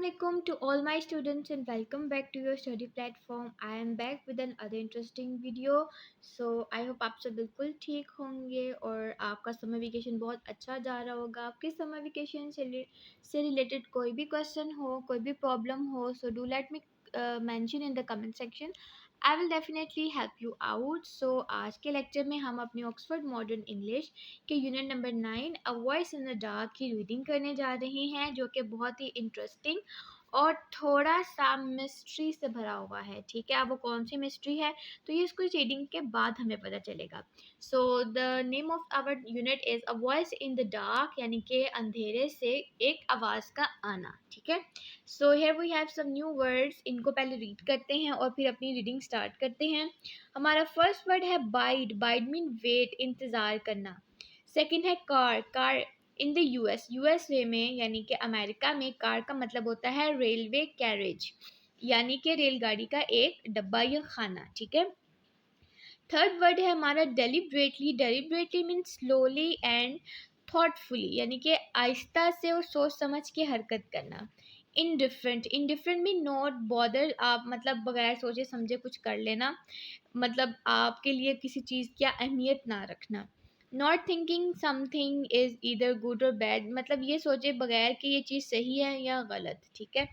alaikum to all my students and welcome back to your study platform. I am back with another interesting video. So I hope आप सब बिल्कुल ठीक होंगे और आपका summer vacation बहुत अच्छा जा रहा होगा. आपके समर वेकेशन से रिलेटेड कोई भी क्वेश्चन हो, कोई भी प्रॉब्लम हो, so do let me mention in the comment section. I will definitely help you out. So आज के लेक्चर में हम अपनी ऑक्सफोर्ड मॉडर्न इंग्लिश के unit number 9 a voice in the dark की रीडिंग करने जा रहे हैं, जो कि बहुत ही इंटरेस्टिंग और थोड़ा सा मिस्ट्री से भरा हुआ है. ठीक है, अब वो कौन सी मिस्ट्री है तो ये इसको रीडिंग के बाद हमें पता चलेगा. So the name of our unit is a voice in the dark, यानी कि अंधेरे से एक आवाज़ का आना. ठीक है, so here we have some new words. इनको पहले रीड करते हैं और फिर अपनी रीडिंग स्टार्ट करते हैं. हमारा फर्स्ट वर्ड है बाइड. बाइड मीन वेट, इंतज़ार करना. सेकंड है car. Car in the USA में यानी कि अमेरिका में कार का मतलब होता है रेलवे कैरेज, यानी कि रेलगाड़ी का एक डब्बा या खाना. ठीक है, थर्ड वर्ड है हमारा deliberately. Deliberately mean slowly and thoughtfully, यानी कि आहिस्ता से और सोच समझ के हरकत करना. Indifferent. Indifferent mean not bother, आप मतलब बगैर सोचे समझे कुछ कर लेना, मतलब आपके लिए किसी चीज़ की अहमियत ना रखना. Not thinking something is either good और बैड, मतलब ये सोचे बगैर कि ये चीज़ सही है या गलत. ठीक है,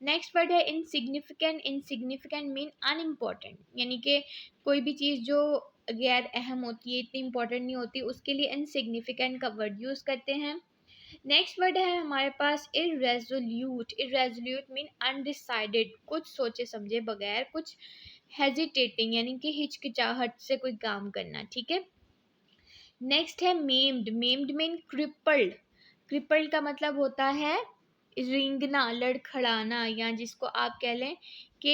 नेक्स्ट वर्ड है इनसिग्निफिकेंट. इनसिग्निफिकेंट मीन अनइम्पॉर्टेंट, यानी कि कोई भी चीज़ जो गैर अहम होती है, इतनी इंपॉर्टेंट नहीं होती, उसके लिए इनसिग्निफिकेंट का वर्ड यूज़ करते हैं. नेक्स्ट वर्ड है हमारे पास इर्रेजोल्यूट. इर्रेजोल्यूट मीन अनडिसाइडेड, कुछ सोचे समझे बगैर, कुछ हेजिटेटिंग, यानी कि हिचकिचाहट से कोई काम करना. ठीक है, नेक्स्ट है maimed. Maimed mean crippled. Crippled का मतलब होता है रेंगना, लड़खड़ाना, या जिसको आप कह लें कि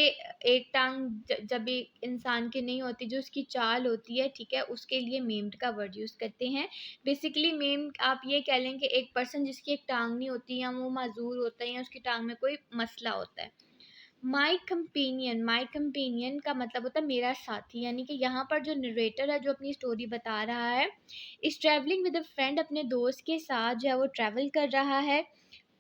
एक टांग जब एक इंसान की नहीं होती, जो उसकी चाल होती है, ठीक है, उसके लिए मेम्ड का वर्ड यूज़ करते हैं. बेसिकली मेम्ड आप ये कह लें कि एक पर्सन जिसकी एक टांग नहीं होती, या वो माजूर होता है, या उसकी टांग में कोई मसला होता है. माई कंपेनियन. माई कंपेनियन का मतलब होता है मेरा साथी, यानी कि यहाँ पर जो नरेटर है, जो अपनी स्टोरी बता रहा है, इस ट्रैवलिंग विद अ फ्रेंड, अपने दोस्त के साथ जो है वो ट्रैवल कर रहा है.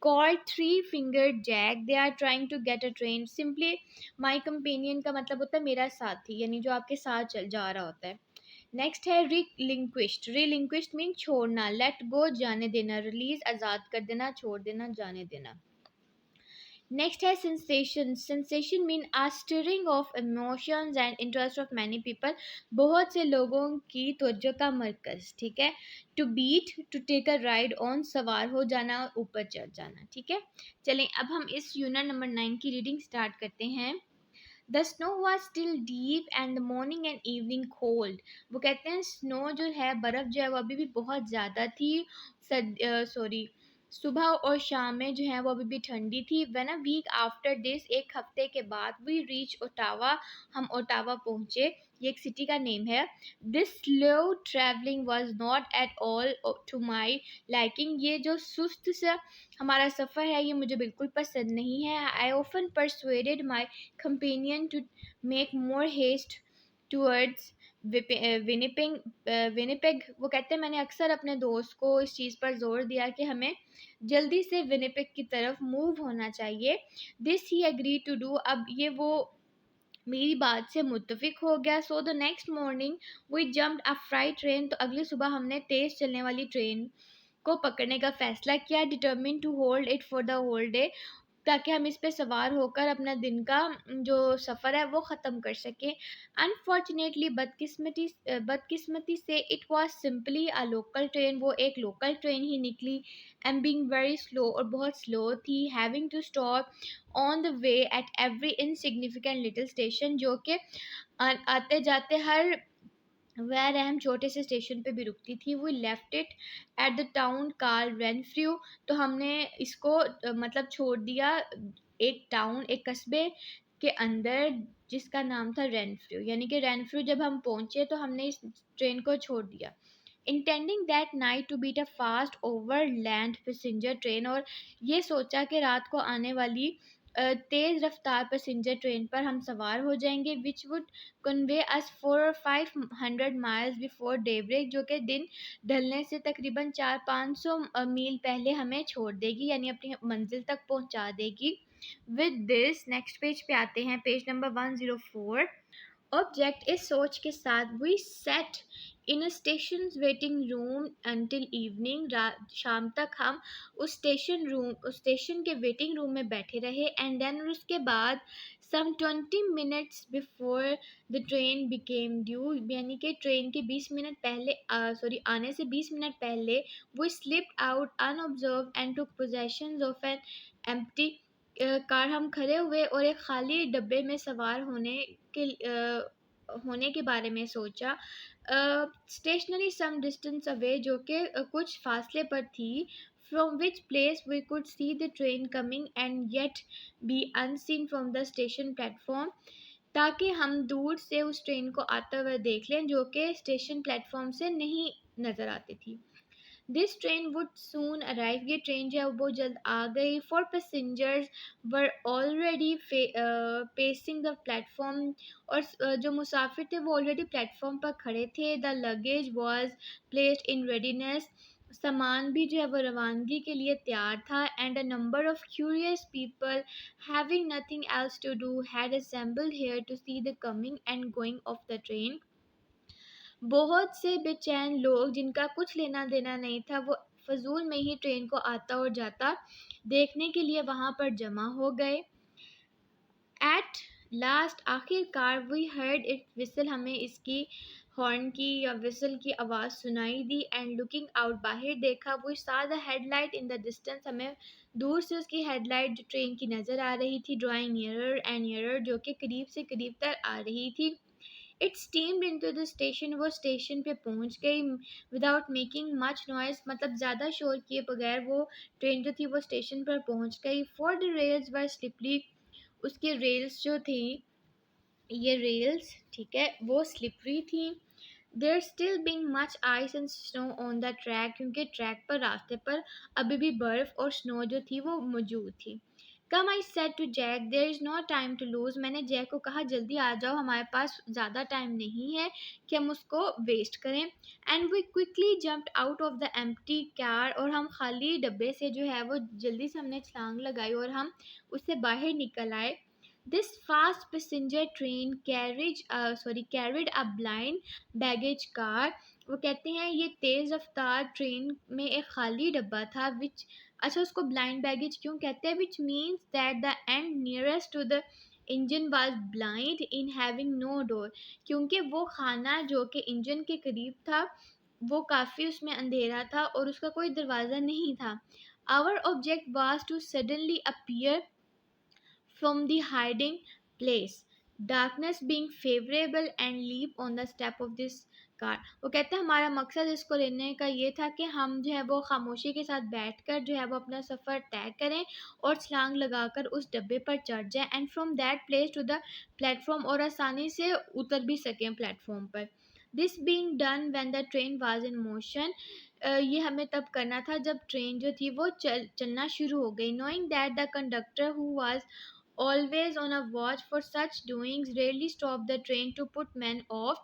Called three fingered Jack, they are trying to get a train. Simply my companion का मतलब होता है मेरा साथी, यानी जो आपके साथ चल जा रहा होता है. नेक्स्ट है रिलिंक्विश्ड. रिलिंक्विश्ड मीन छोड़ना, लेट गो जाने देना, रिलीज आज़ाद कर देना, छोड़ देना, जाने देना. नेक्स्ट है sensation. Sensation mean a stirring of emotions and interest of many people, बहुत से लोगों की तवज्जो का मरकज़. ठीक है, to beat, to take a ride on, सवार हो जाना और ऊपर चढ़ जाना. ठीक है, चलें अब हम इस यूनिट नंबर 9 की रीडिंग स्टार्ट करते हैं. The snow was still deep and the morning and evening cold. वो कहते हैं स्नो जो है, बर्फ़ जो है वो अभी भी बहुत ज़्यादा थी. सुबह और शाम में जो है वो अभी भी ठंडी थी. When a week after this, एक हफ्ते के बाद, वी रीच ओटावा, हम ओटावा पहुँचे. ये एक सिटी का नेम है. This slow travelling was not at all to my liking. ये जो सुस्त सा हमारा सफ़र है, ये मुझे बिल्कुल पसंद नहीं है. I often persuaded my companion to make more haste towards Winnipeg. Winnipeg. वो कहते हैं मैंने अक्सर अपने दोस्त को इस चीज़ पर जोर दिया कि हमें जल्दी से विनिपेग की तरफ मूव होना चाहिए. This he agree to do. अब ये वो मेरी बात से मुत्तफिक हो गया. So the next morning we jumped a freight train. तो अगली सुबह हमने तेज़ चलने वाली ट्रेन को पकड़ने का फ़ैसला किया. Determine to hold it for the whole day, ताकि हम इस पे सवार होकर अपना दिन का जो सफ़र है वो ख़त्म कर सकें. अनफॉर्चुनेटली, बदकिस्मती से, it was simply a local train. वो एक लोकल ट्रेन ही निकली. एंड बीइंग वेरी स्लो, और बहुत स्लो थी. Having to stop on the way at every insignificant little station, जो कि आते जाते हर वह रहम छोटे से स्टेशन पे भी रुकती थी. वो left it at the town Carl Renfrew. तो हमने इसको मतलब छोड़ दिया एक टाउन, एक कस्बे के अंदर, जिसका नाम था रेनफ्रू. यानी कि रेनफ्रू जब हम पहुंचे तो हमने इस ट्रेन को छोड़ दिया. Intending that night to beat a fast overland passenger train. और ये सोचा कि रात को आने वाली तेज़ रफ्तार पैसेंजर ट्रेन पर हम सवार हो जाएंगे विच वुड कन्वे अस 4 और 500 माइल्स बिफोर डेब्रेक, जो कि दिन ढलने से तकरीबन 400-500 मील पहले हमें छोड़ देगी, यानी अपनी मंजिल तक पहुंचा देगी। विद दिस नेक्स्ट पेज पे आते हैं, पेज नंबर 104। ऑब्जेक्ट इस सोच के साथ we set in a station waiting room until evening, शाम तक हम उस स्टेशन के वेटिंग रूम में बैठे रहे। एंड देन उसके बाद सम 20 minutes before the train became due, यानी कि ट्रेन के 20 मिनट पहले आने से 20 मिनट पहले वो slipped out unobserved and took possession of an empty car. हम खड़े हुए और एक खाली डब्बे में सवार होने के बारे में सोचा। स्टेशनरी सम डिस्टेंस अवे, जो कि कुछ फासले पर थी। From which place we could see the train coming and yet be unseen from the station platform, ताकि हम दूर से उस ट्रेन को आता हुआ देख लें जो कि स्टेशन प्लेटफॉर्म से नहीं नज़र आती थी। This train would soon arrive, ये ट्रेन जो है वो बहुत जल्द आ गई। For passengers were already pacing the platform, और जो मुसाफिर थे वो ऑलरेडी प्लेटफॉर्म पर खड़े थे। The luggage was placed in readiness, सामान भी जो है वो रवानगी के लिए तैयार था। And a number of curious people having nothing else to do had assembled here to see the coming and going of the train। बहुत से बेचैन लोग जिनका कुछ लेना देना नहीं था वो फजूल में ही ट्रेन को आता और जाता देखने के लिए वहां पर जमा हो गए। एट लास्ट आखिरकार वी हर्ड इट विसल, हमें इसकी हॉर्न की या विसल की आवाज़ सुनाई दी। एंड लुकिंग आउट, बाहर देखा। वो सा the headlight in the distance, हमें दूर से उसकी हेडलाइट जो ट्रेन की नज़र आ रही थी। ड्राइंग नियरर एंड नियरर, जो कि करीब से करीब तक आ रही थी। It steamed into the station, वो स्टेशन पे पहुंच गई। विदाउट मेकिंग मच नॉइस, मतलब ज़्यादा शोर किए बगैर वो ट्रेन जो थी वो स्टेशन पर पहुंच गई। For the rails were slippery, उसकी रेल्स जो थी, ये रेल्स ठीक है वो स्लिपरी थी। There still being much ice and snow on the track, क्योंकि ट्रैक पर रास्ते पर अभी भी बर्फ और स्नो जो थी वो मौजूद थी। Come I said to Jack, there is no time to lose, मैंने जैक को कहा जल्दी आ जाओ, हमारे पास ज़्यादा टाइम नहीं है कि हम उसको वेस्ट करें। And we quickly jumped out of the empty car, और हम खाली डब्बे से जो है वो जल्दी से हमने छलांग लगाई और हम उससे बाहर निकल आए। This fast passenger train carried a blind baggage car। वो कहते हैं ये तेज़ रफ्तार ट्रेन में एक खाली डब्बा था। विच, अच्छा उसको ब्लाइंड बैगेज क्यों कहते हैं? Which means that the end nearest to the engine was blind in having no door, क्योंकि वो खाना जो कि इंजन के करीब था वो काफ़ी उसमें अंधेरा था और उसका कोई दरवाज़ा नहीं था। Our object was to suddenly appear from the hiding place, darkness being favorable, and leap on the step of this car। वो कहते हैं हमारा मकसद इसको लेने का ये था कि हम जो है वो खामोशी के साथ बैठकर जो है वो अपना सफ़र तय करें और छलांग लगाकर उस डब्बे पर चढ़ जाएं। And from that place to the platform, और आसानी से उतर भी सकें प्लेटफॉर्म पर। This being done when the train was in motion, ये हमें तब करना था जब ट्रेन जो थी वो चलना शुरू हो गई। Knowing that the conductor who was always on a watch for such doings rarely stop the train to put men off।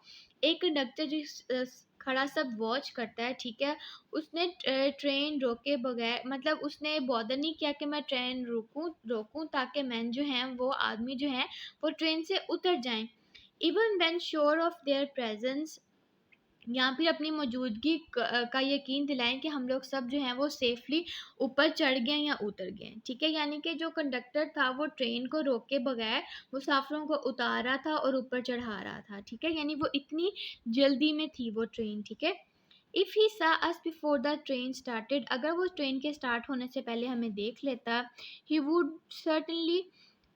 एक कंडक्टर जो खड़ा सब वॉच करता है ठीक है, उसने ट्रेन रोके बगैर, मतलब उसने बॉदर नहीं किया कि मैं ट्रेन रोकूं ताकि मैन जो हैं वो आदमी जो हैं वो ट्रेन से उतर जाएं। Even when sure of their presence, या फिर अपनी मौजूदगी का यकीन दिलाएं कि हम लोग सब जो हैं वो सेफली ऊपर चढ़ गए या उतर गए। ठीक है, यानी कि जो कंडक्टर था वो ट्रेन को रोके बगैर मुसाफिरों को उतार रहा था और ऊपर चढ़ा रहा था। ठीक है, यानी वो इतनी जल्दी में थी वो ट्रेन। ठीक है, इफ़ ही सा us before the train started, अगर वो ट्रेन के स्टार्ट होने से पहले हमें देख लेता, he would certainly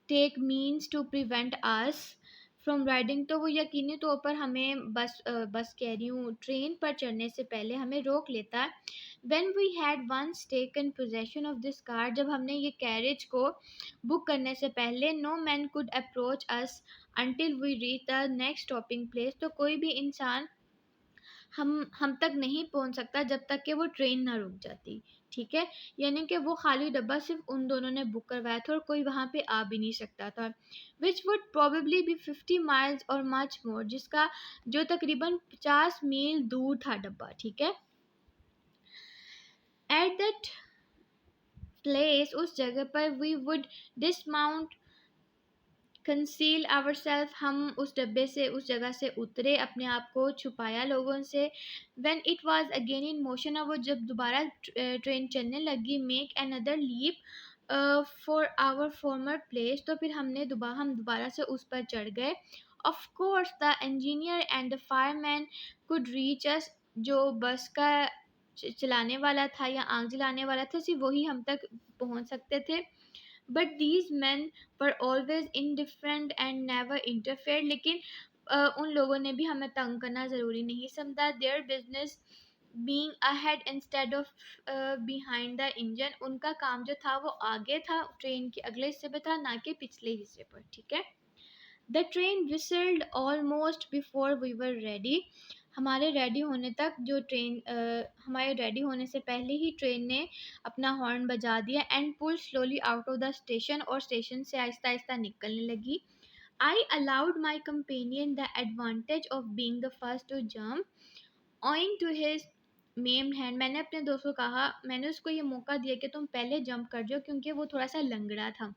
take means to prevent us from riding, तो वो यकीनी तौर पर हमें बस कह रही हूँ ट्रेन पर चढ़ने से पहले हमें रोक लेता। When we had once taken possession of this car, जब हमने ये कैरेज को बुक करने से पहले, no man could approach us until we reach the next stopping place, तो कोई भी इंसान हम तक नहीं पहुंच सकता जब तक कि वो ट्रेन ना रुक जाती। ठीक है, यानी कि वो खाली डब्बा सिर्फ उन दोनों ने बुक करवाया था और कोई वहां पे आ भी नहीं सकता था, which would probably be 50 miles और मच मोर, जिसका जो तकरीबन 50 मील दूर था डब्बा। ठीक है, एट दैट प्लेस, उस जगह पर, we would dismount conceal our self, हम उस डब्बे से उस जगह से उतरे, अपने आप को छुपाया लोगों से। When it was again in motion, अब वो जब दोबारा ट्रेन चलने लगी, make another leap for our former place, तो फिर हम दोबारा से उस पर चढ़ गए। Of course the engineer and the fireman could reach us, जो बस का चलाने वाला था या आग जलाने वाला था, सिर्फ वही हम तक पहुंच सकते थे। But these man were always indifferent and never interfere, लेकिन उन लोगों ने भी हमें तंग करना ज़रूरी नहीं समझा। Their business being ahead instead of behind the engine, उनका काम जो था वो आगे था, ट्रेन के अगले हिस्से पे था, ना कि पिछले हिस्से पर। ठीक है, the train whistled almost before we were ready, हमारे रेडी होने तक जो हमारे रेडी होने से पहले ही ट्रेन ने अपना हॉर्न बजा दिया, and pull slowly out of the station, और स्टेशन से आहिस्ता आहिस्ता निकलने लगी। I allowed my companion the advantage of being the first to jump owing to his maimed hand, मैंने अपने दोस्त को कहा, मैंने उसको ये मौका दिया कि तुम पहले जंप कर जाओ, क्योंकि वो थोड़ा सा लंगड़ा था।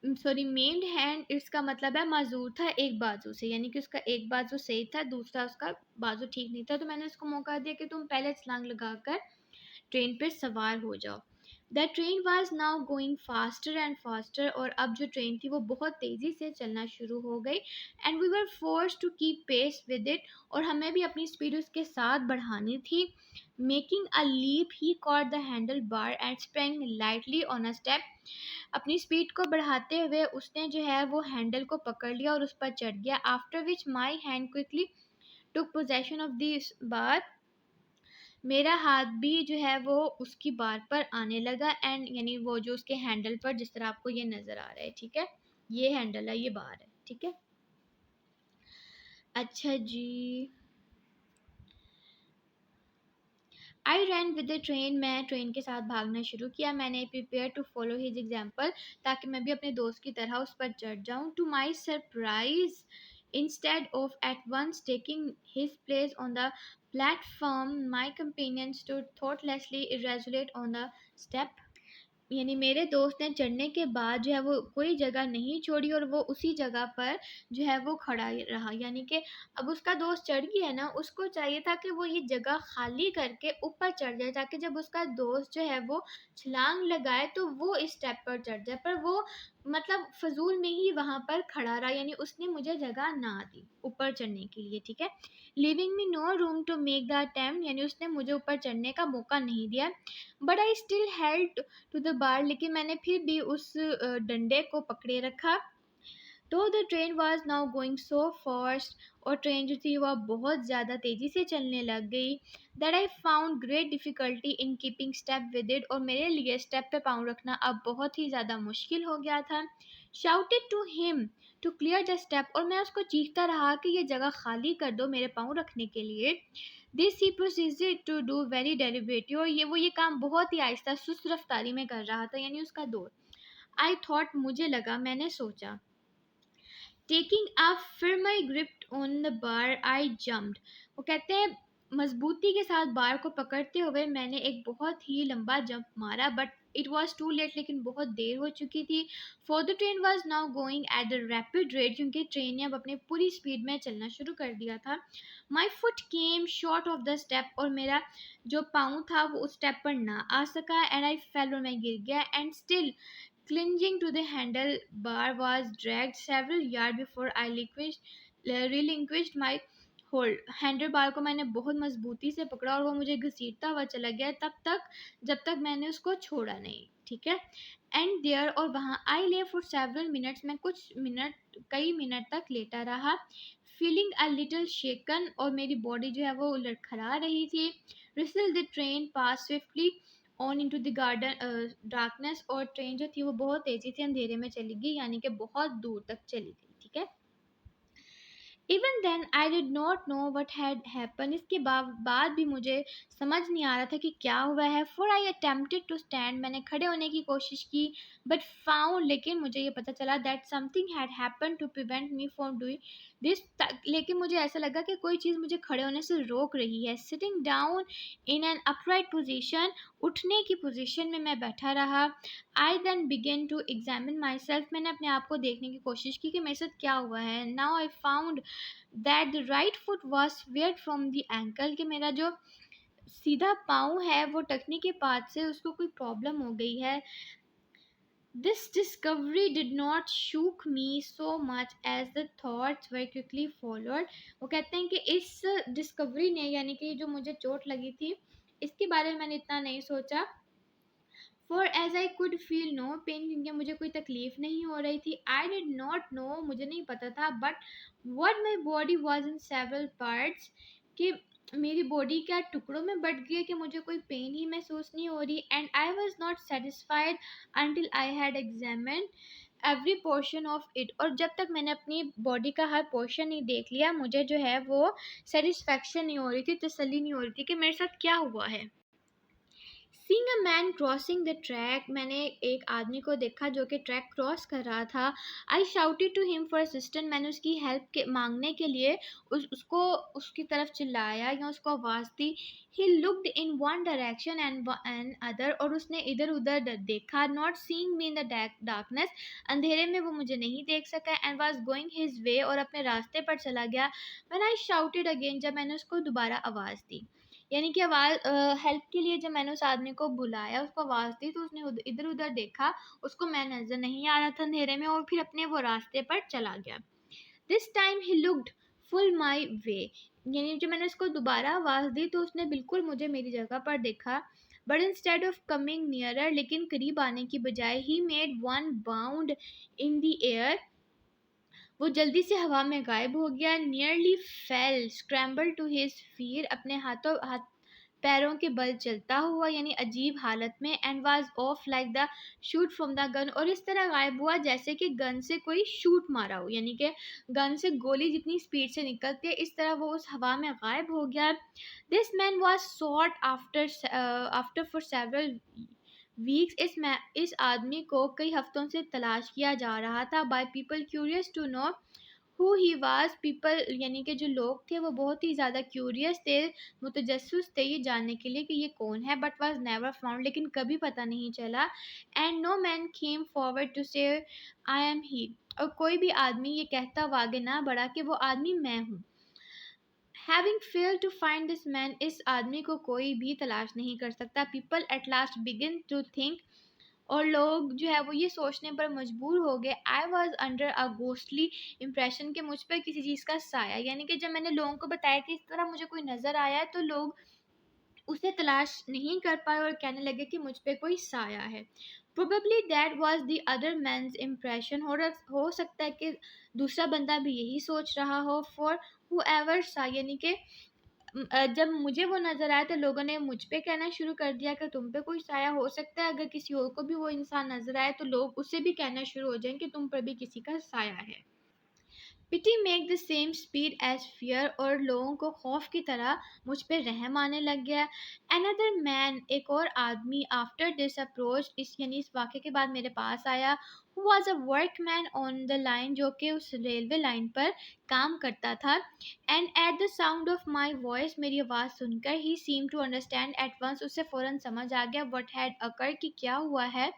सॉरी, मेम्ड हैंड इसका मतलब है माजूर था एक बाजू से, यानी कि उसका एक बाजू सही था, दूसरा उसका बाजू ठीक नहीं था, तो मैंने उसको मौका दिया कि तुम पहले छलांग लगाकर ट्रेन पर सवार हो जाओ। The train was now going faster and faster, और अब जो ट्रेन थी वो बहुत तेज़ी से चलना शुरू हो गई, and we were force to keep pace with it, और हमें भी अपनी स्पीड उसके साथ बढ़ानी थी। Making a leap he caught the handle bar and sprang lightly on a step, अपनी स्पीड को बढ़ाते हुए उसने जो है वो हैंडल को पकड़ लिया और उस पर चढ़ गया। After which my hand quickly took possession of this bar, मेरा हाथ भी जो है वो उसकी बार पर आने लगा, एंड यानी वो जो उसके हैंडल पर, जिस तरह आपको ये नज़र आ रहा है। ठीक है, ये हैंडल है, ये बार है। ठीक है, अच्छा जी। I ran with the train, मैं ट्रेन के साथ भागना शुरू किया। मैंने prepare to follow his example, ताकि मैं भी अपने दोस्त की तरह उस पर चढ़ जाऊँ। To my surprise, instead of at once taking his place on the platform, my companion stood thoughtlessly irresolute on the step, यानी मेरे दोस्त ने चढ़ने के बाद जो है वो कोई जगह नहीं छोड़ी, और वो उसी जगह पर जो है वो खड़ा ही रहा, यानी कि अब उसका दोस्त चढ़ गया है ना, उसको चाहिए था कि वो ये जगह खाली करके ऊपर चढ़ जाए, ताकि जब उसका दोस्त जो है वो छलांग लगाए तो वो इस स्टेप पर चढ़ जाए, पर वो मतलब फजूल में ही वहां पर खड़ा रहा, यानी उसने मुझे जगह ना दी ऊपर चढ़ने के लिए। ठीक है, leaving me no room to make the attempt, यानी उसने मुझे ऊपर चढ़ने का मौका नहीं दिया। But I still held to the bar, लेकिन मैंने फिर भी उस डंडे को पकड़े रखा। तो the train was now going so fast, और ट्रेन जो थी वह बहुत ज़्यादा तेज़ी से चलने लग गई, that I found great difficulty in keeping step with it, और मेरे लिए स्टेप पे पाँव रखना अब बहुत ही ज़्यादा मुश्किल हो गया था। Shouted to him to clear the step, और मैं उसको चीखता रहा कि ये जगह खाली कर दो मेरे पाँव रखने के लिए। This he procedure to do very deliberately, और ये काम बहुत ही आहिस्ता सुस्त रफ्तारी में कर रहा था, यानी उसका दोस्त। आई थॉट, मुझे लगा, मैंने सोचा, taking a firmer grip on the bar I jumped, वो कहते हैं मजबूती के साथ बार को पकड़ते हुए मैंने एक बहुत ही लंबा जंप मारा, but it was too late, लेकिन बहुत देर हो चुकी थी। For the train was now going at the rapid rate, क्योंकि ट्रेन ने अब अपनी पूरी स्पीड में चलना शुरू कर दिया था। My foot came short of the step, और मेरा जो पाँव था वो उस स्टेप पर ना आ सका, एंड आई फेल, और मैं गिर गया। And still clinging to the handlebar was dragged several yards before I relinquished my hold. Handle bar को मैंने बहुत मजबूती से पकड़ा और वो मुझे घसीटता हुआ चला गया तब तक जब तक मैंने उसको छोड़ा नहीं। ठीक है, एंड देयर, और वहाँ आई ले फॉर सेवरल मिनट्स, मैं कई मिनट तक लेटा रहा। फीलिंग अ लिटिल शेकन, और मेरी बॉडी जो है वो लड़खड़ा रही थी। रिसल the train pass swiftly on into the garden darkness, और ट्रेन जो थी वो बहुत तेजी से अंधेरे में चली गई, यानी कि बहुत दूर तक चली गई। ठीक है, even then I did not know what had happen. इसके बाद भी मुझे समझ नहीं आ रहा था कि क्या हुआ है। For I attempted to stand, मैंने खड़े होने की कोशिश की, बट फाउंड, लेकिन मुझे ये पता चला that something had happen to prevent me from doing this. लेकिन मुझे ऐसा लगा कि कोई चीज़ मुझे खड़े होने से रोक रही है। Sitting down in an upright position, उठने की पोजिशन में मैं बैठा रहा। I then began to examine myself, मैंने अपने आप को देखने की कोशिश की कि मेरे साथ क्या हुआ है। Now I found that the right foot was where from the ankle, कि मेरा जो सीधा पाँव है वो टखनी के पास से उसको कोई प्रॉब्लम हो गई है। This discovery did not shook me so much as the thoughts very quickly followed. वो कहते हैं कि इस डिस्कवरी ने, यानी कि जो मुझे चोट लगी थी, इसके बारे में मैंने इतना नहीं सोचा। For as I could feel no pain, क्योंकि मुझे कोई तकलीफ नहीं हो रही थी। आई डिड नॉट नो, मुझे नहीं पता था, but what my body was in several parts, कि मेरी बॉडी क्या टुकड़ों में बट गई कि मुझे कोई पेन ही महसूस नहीं हो रही। And I was not satisfied until I had examine every portion of it, और जब तक मैंने अपनी बॉडी का हर पोर्शन नहीं देख लिया, मुझे जो है वो सेटिस्फेक्शन नहीं हो रही थी, तसल्ली नहीं हो रही थी कि मेरे साथ क्या हुआ है। Seeing a man crossing the track, मैंने एक आदमी को देखा जो कि ट्रैक क्रॉस कर रहा था। I shouted to him for assistant, मैंने उसकी हेल्प के मांगने के लिए उसको उसकी तरफ चिल्लाया या उसको आवाज़ दी। He looked in one direction and other, और उसने इधर उधर देखा। Not seeing me in the darkness, अंधेरे में वो मुझे नहीं देख सका। And was going his way, और अपने रास्ते पर चला गया। व्हेन आई शाउटेड अगेन, जब मैंने उसको दोबारा आवाज़ दी, यानी कि आवाज़ हेल्प के लिए जब मैंने उस आदमी को बुलाया, उसको आवाज़ दी, तो उसने इधर उधर देखा, उसको मैं नज़र नहीं आ रहा था अंधेरे में, और फिर अपने वो रास्ते पर चला गया। This time he looked full my way, यानी जब मैंने उसको दोबारा आवाज़ दी तो उसने बिल्कुल मुझे मेरी जगह पर देखा। But instead of coming nearer, लेकिन करीब आने की बजाय, he made one bound in the air, वो जल्दी से हवा में गायब हो गया। Nearly fell scramble to his feet, अपने हाथ पैरों के बल चलता हुआ, यानी अजीब हालत में। And was of like the shoot from the gun, और इस तरह गायब हुआ जैसे कि गन से कोई शूट मारा हो, यानी कि गन से गोली जितनी स्पीड से निकलती है, इस तरह वो उस हवा में गायब हो गया। This man was sought after for several weeks, इस आदमी को कई हफ्तों से तलाश किया जा रहा था। By people curious to know who he was, people यानी कि जो लोग थे वो बहुत ही ज़्यादा क्यूरियस थे, मुतजस्सिस थे ये जानने के लिए कि ये कौन है। बट वाज नेवर फाउंड, लेकिन कभी पता नहीं चला। And no man came forward to say I M ही, और कोई भी आदमी ये कहता हुआ आगे ना बढ़ा कि वो आदमी मैं हूँ। Having failed to find this man, इस आदमी को कोई भी तलाश नहीं कर सकता। People at last begin to think, और लोग जो है वो ये सोचने पर मजबूर हो गए, I was under a ghostly impression, कि मुझ पर किसी चीज़ का साया, यानी कि जब मैंने लोगों को बताया कि इस तरह मुझे कोई नज़र आया है, तो लोग उसे तलाश नहीं कर पाए और कहने लगे कि मुझ पे कोई साया है। Probably that was the other man's impression, हो सकता है कि दूसरा बंदा भी यही सोच रहा हो। फॉर हुएवर सा, यानी कि जब मुझे वो नज़र आया तो लोगों ने मुझ पे कहना शुरू कर दिया कि तुम पे कोई साया हो सकता है। अगर किसी और को भी वो इंसान नज़र आए तो लोग उससे भी कहना शुरू हो जाएं कि तुम पर भी किसी का साया है। Pity make the same speed as fear, और लोगों को खौफ की तरह मुझ पे रहम आने लग गया। अनदर मैन, एक और आदमी, आफ्टर दिस अप्रोच, इस यानी इस वाक़े के बाद मेरे पास आया। Who was a workman on the line, जो कि उस रेलवे लाइन पर काम करता था। And at the sound of my voice, मेरी आवाज़ सुनकर, he seem to understand at once, उसे फ़ौरन समझ आ गया वट हैड अकर, कि क्या हुआ है।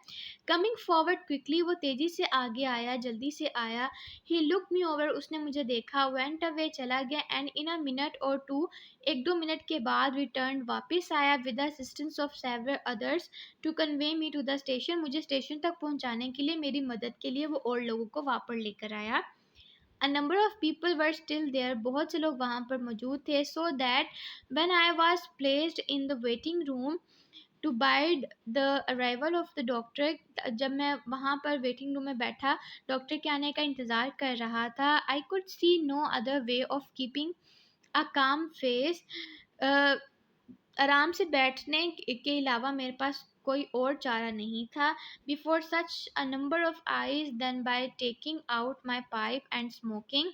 कमिंग फॉरवर्ड क्विकली, वो तेज़ी से आगे आया, जल्दी से आया। ही लुक मी ओवर, उसने मुझे देखा। वेंट अवे, चला गया। एंड इन अ मिनट और टू, एक दो मिनट के बाद रिटर्न, वापस आया, with the assistance of several others to convey me to the station, मुझे स्टेशन तक पहुंचाने के लिए, मेरी मदद के लिए वो और लोगों को वापस लेकर आया। A number of people were still there, बहुत से लोग वहाँ पर मौजूद थे। So that when I was placed in the waiting room to bide the arrival of the doctor, जब मैं वहाँ पर वेटिंग रूम में बैठा डॉक्टर के आने का इंतज़ार कर रहा था, I could see no other way of keeping a calm face. आराम से बैठने के अलावा मेरे पास कोई और चारा नहीं था। Before such a number of eyes then by taking out my pipe and smoking,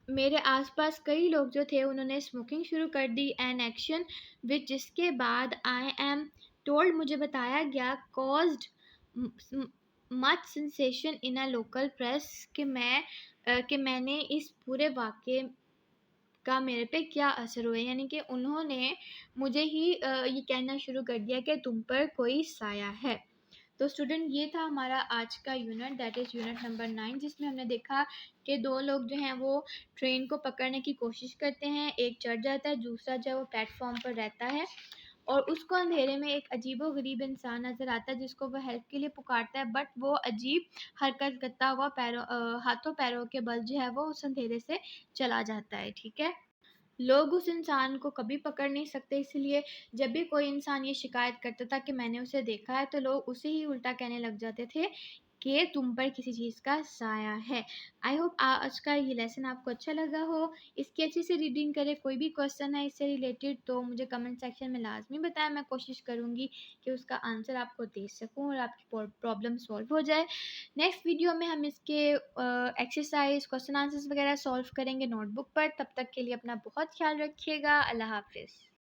मेरे आसपास कई लोग जो थे उन्होंने स्मोकिंग शुरू कर दी एन एक्शन विच जिसके बाद आई एम टोल्ड मुझे बताया गया caused much sensation in a local press कि मैंने इस पूरे वाक़े का मेरे पे क्या असर हुआ, यानी कि उन्होंने मुझे ही ये कहना शुरू कर दिया कि तुम पर कोई साया है। तो स्टूडेंट ये था हमारा आज का unit, that is unit number 9, जिसमें हमने देखा कि दो लोग जो हैं वो ट्रेन को पकड़ने की कोशिश करते हैं, एक चढ़ जाता है, दूसरा जो है वो प्लेटफॉर्म पर रहता है और उसको अंधेरे में एक अजीबो-गरीब इंसान नज़र आता है जिसको वो हेल्प के लिए पुकारता है, बट वो अजीब हरकत करता हुआ हाथों पैरों के बल जो है वो उस अंधेरे से चला जाता है, ठीक है? लोग उस इंसान को कभी पकड़ नहीं सकते, इसलिए जब भी कोई इंसान ये शिकायत करता था कि मैंने उसे देखा है तो लोग उसे ही उल्टा कहने लग जाते थे कि तुम पर किसी चीज़ का साया है। आई होप आज का ये लेसन आपको अच्छा लगा हो। इसकी अच्छे से रीडिंग करें। कोई भी क्वेश्चन है इससे रिलेटेड तो मुझे कमेंट सेक्शन में लाजमी बताएं, मैं कोशिश करूँगी कि उसका आंसर आपको दे सकूँ और आपकी प्रॉब्लम सॉल्व हो जाए। नेक्स्ट वीडियो में हम इसके एक्सरसाइज क्वेश्चन आंसर्स वगैरह सॉल्व करेंगे नोटबुक पर। तब तक के लिए अपना बहुत ख्याल रखिएगा। अल्लाह हाफिज़।